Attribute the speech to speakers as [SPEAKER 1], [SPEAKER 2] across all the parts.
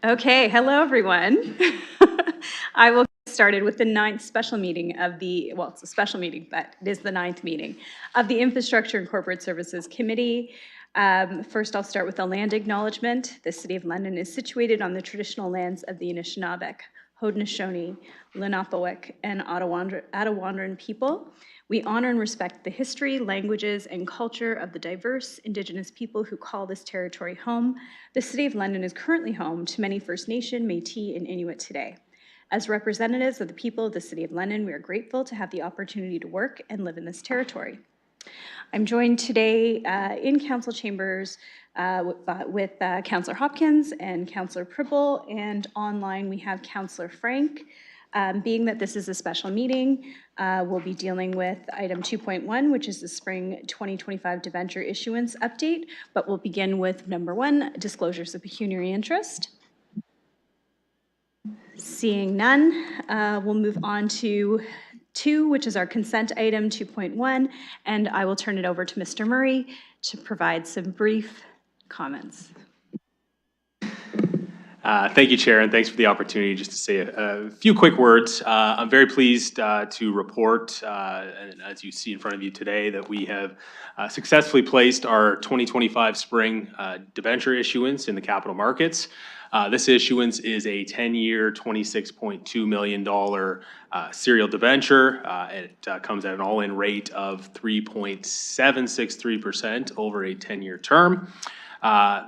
[SPEAKER 1] Okay, hello everyone. I will get started with the 9th special meeting of the, well, it's a special meeting, but it is the 9th meeting of the Infrastructure and Corporate Services Committee. First, I'll start with the land acknowledgement. The City of London is situated on the traditional lands of the Anishinaabe, Haudenosaunee, Lenape, and Attawandaron people. We honor and respect the history, languages, and culture of the diverse Indigenous people who call this territory home. The City of London is currently home to many First Nation, Métis, and Inuit today. As representatives of the people of the City of London, we are grateful to have the opportunity to work and live in this territory. I'm joined today in council chambers with Councillor Hopkins and Councillor Pribble, and online we have Councillor Frank. Being that this is a special meeting, we'll be dealing with item 2.1, which is the spring 2025 debenture issuance update, but we'll begin with number 1, disclosures of pecuniary interest. Seeing none, we'll move on to 2, which is our consent item 2.1, and I will turn it over to Mr. Murray to provide some brief comments.
[SPEAKER 2] Thank you, Chair, and thanks for the opportunity just to say a few quick words. I'm very pleased to report, and as you see in front of you today, that we have successfully placed our 2025 spring debenture issuance in the capital markets. This issuance is a 10-year, $26.2 million serial debenture. It comes at an all-in rate of 3.763% over a 10-year term.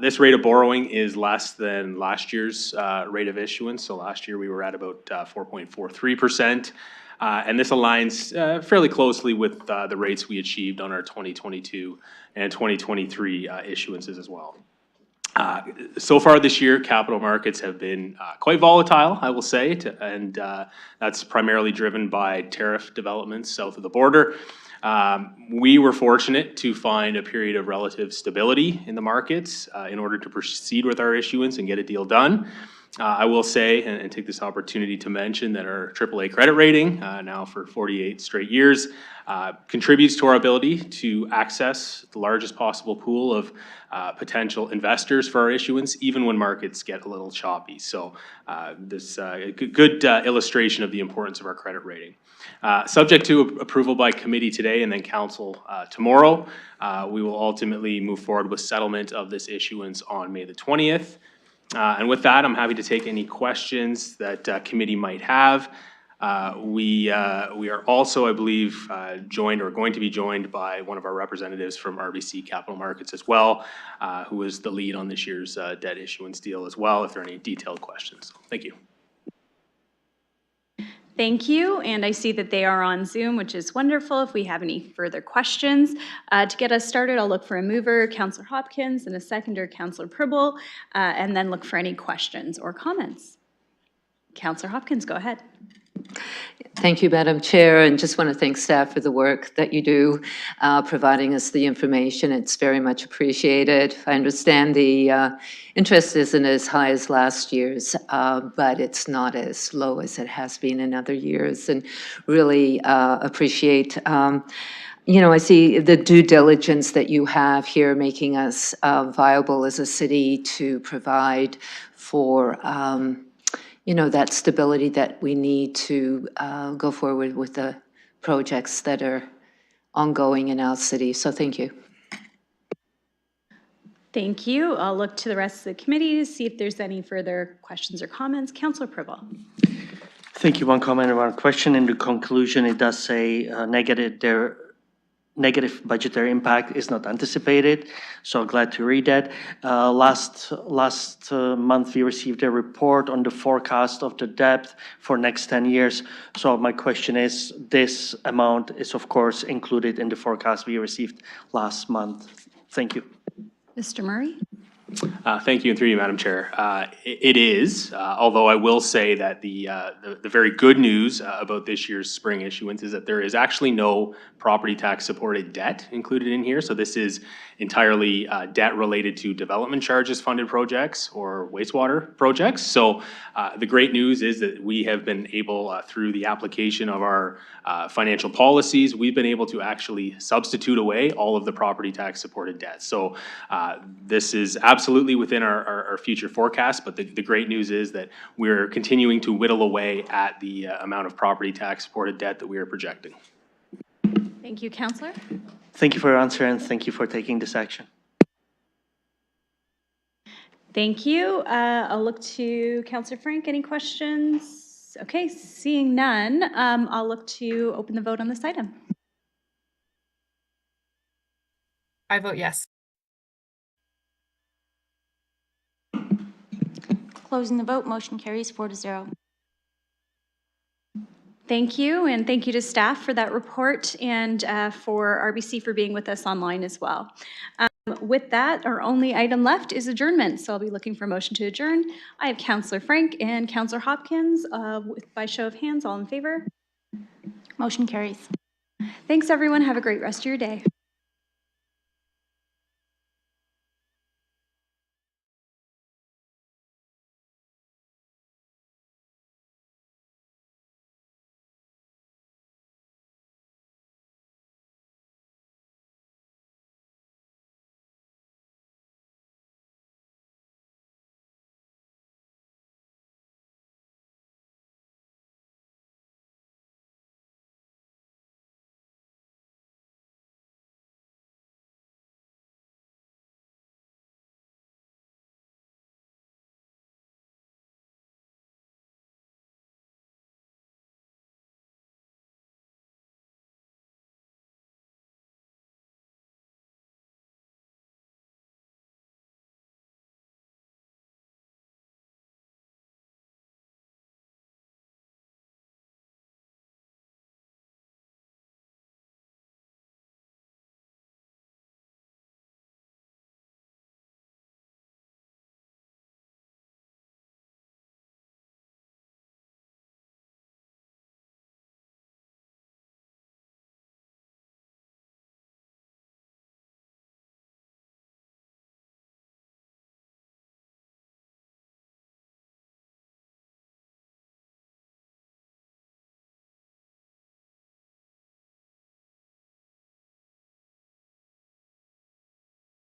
[SPEAKER 2] This rate of borrowing is less than last year's rate of issuance. So last year we were at about 4.43%. And this aligns fairly closely with the rates we achieved on our 2022 and 2023 issuances as well. So far this year, capital markets have been quite volatile, I will say, and that's primarily driven by tariff developments south of the border. We were fortunate to find a period of relative stability in the markets in order to proceed with our issuance and get a deal done. I will say, and take this opportunity to mention, that our AAA credit rating, now for 48 straight years, contributes to our ability to access the largest possible pool of potential investors for our issuance, even when markets get a little choppy. So this a good illustration of the importance of our credit rating. Subject to approval by committee today and then council tomorrow, we will ultimately move forward with settlement of this issuance on May the 20th. And with that, I'm happy to take any questions that committee might have. We are also, I believe, joined or going to be joined by one of our representatives from RBC Capital Markets as well, who is the lead on this year's debt issuance deal as well, if there are any detailed questions. Thank you.
[SPEAKER 1] Thank you, and I see that they are on Zoom, which is wonderful. If we have any further questions, to get us started, I'll look for a mover, Councillor Hopkins, and a seconder, Councillor Pribble, and then look for any questions or comments. Councillor Hopkins, go ahead.
[SPEAKER 3] Thank you, Madam Chair, and just want to thank staff for the work that you do, providing us the information. It's very much appreciated. I understand the interest isn't as high as last year's, but it's not as low as it has been in other years, and really appreciate you know, I see the due diligence that you have here, making us viable as a city to provide for you know, that stability that we need to go forward with the projects that are ongoing in our city. So thank you.
[SPEAKER 1] Thank you. I'll look to the rest of the committee to see if there's any further questions or comments. Councillor Pribble.
[SPEAKER 4] Thank you. One comment and one question. In the conclusion, it does say negative budgetary impact is not anticipated, so glad to read that. Last month we received a report on the forecast of the debt for next 10 years. So my question is, this amount is of course included in the forecast we received last month. Thank you.
[SPEAKER 1] Mr. Murray.
[SPEAKER 2] Thank you, and through you, Madam Chair. It is, although I will say that the very good news about this year's spring issuance is that there is actually no property tax supported debt included in here. So this is entirely debt related to development charges funded projects or wastewater projects. So the great news is that we have been able, through the application of our financial policies, we've been able to actually substitute away all of the property tax supported debt. So this is absolutely within our future forecast, but the great news is that we're continuing to whittle away at the amount of property tax supported debt that we are projecting.
[SPEAKER 1] Thank you, Councillor.
[SPEAKER 4] Thank you for your answer, and thank you for taking this action.
[SPEAKER 1] Thank you. I'll look to Councillor Frank. Any questions? Okay, seeing none, I'll look to open the vote on this item.
[SPEAKER 5] I vote yes.
[SPEAKER 6] Closing the vote, motion carries 4-0.
[SPEAKER 1] Thank you, and thank you to staff for that report and for RBC for being with us online as well. With that, our only item left is adjournment, so I'll be looking for a motion to adjourn. I have Councillor Frank and Councillor Hopkins. By show of hands, all in favor?
[SPEAKER 6] Motion carries.
[SPEAKER 1] Thanks, everyone. Have a great rest of your day.